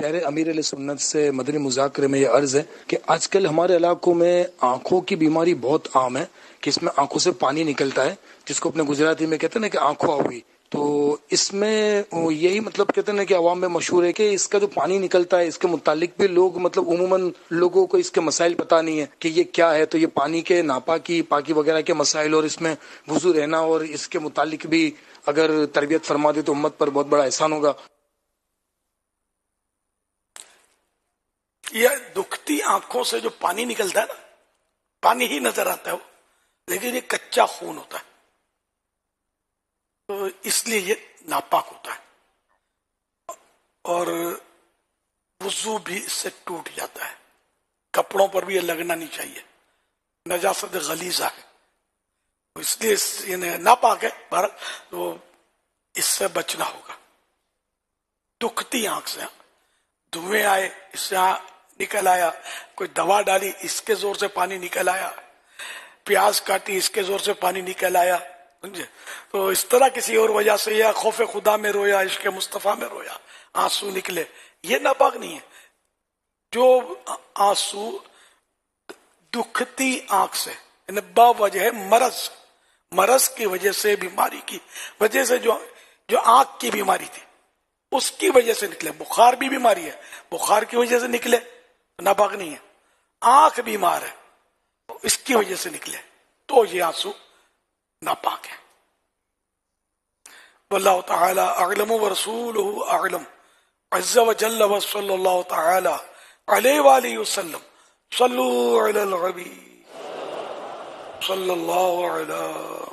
پیارے امیر علیہ سنت سے مدنی مذاکرے میں یہ عرض ہے کہ آج کل ہمارے علاقوں میں آنکھوں کی بیماری بہت عام ہے کہ اس میں آنکھوں سے پانی نکلتا ہے، جس کو اپنے گجراتی میں کہتے ہیں نا کہ آنکھوں ہوئی. تو اس میں یہی مطلب کہتے ہیں نا کہ عوام میں مشہور ہے کہ اس کا جو پانی نکلتا ہے اس کے متعلق بھی لوگ مطلب عموماً لوگوں کو اس کے مسائل پتہ نہیں ہے کہ یہ کیا ہے. تو یہ پانی کے ناپاکی پاکی وغیرہ کے مسائل اور اس میں وضو رہنا اور اس کے متعلق بھی اگر تربیت فرما دے تو امت پر بہت بڑا احسان ہوگا. یہ دکھتی آنکھوں سے جو پانی نکلتا ہے نا، پانی ہی نظر آتا ہے وہ، لیکن یہ کچا خون ہوتا ہے، تو اس لیے یہ ناپاک ہوتا ہے اور وضو بھی اس سے ٹوٹ جاتا ہے. کپڑوں پر بھی یہ لگنا نہیں چاہیے، نجاست غلیظہ ہے، اس لیے یہ ناپاک ہے، تو اس سے بچنا ہوگا. دکھتی آنکھ سے، دھوئیں آئے اس سے نکل آیا، کوئی دوا ڈالی اس کے زور سے پانی نکل آیا، پیاز کاٹی اس کے زور سے پانی نکل آیا، سمجھے؟ تو اس طرح کسی اور وجہ سے یا خوف خدا میں رویا، عشق مصطفیٰ میں رویا، آنسو نکلے، یہ ناپاک نہیں ہے. جو آنسو دکھتی آنکھ سے یعنی باوجہ مرض کی وجہ سے، بیماری کی وجہ سے، جو آنکھ کی بیماری تھی اس کی وجہ سے نکلے، بخار بھی بیماری ہے، بخار کی وجہ سے نکلے ناپاک نہیں ہے. آنکھ بیمار ہے اس کی وجہ سے نکلے تو یہ آنسو ناپاک ہے. واللہ تعالی اعلم ورسولہ اعلم عز وجل وصلی اللہ تعالی علیہ وآلہ وسلم. صلو علی الحبیب صلی اللہ علیہ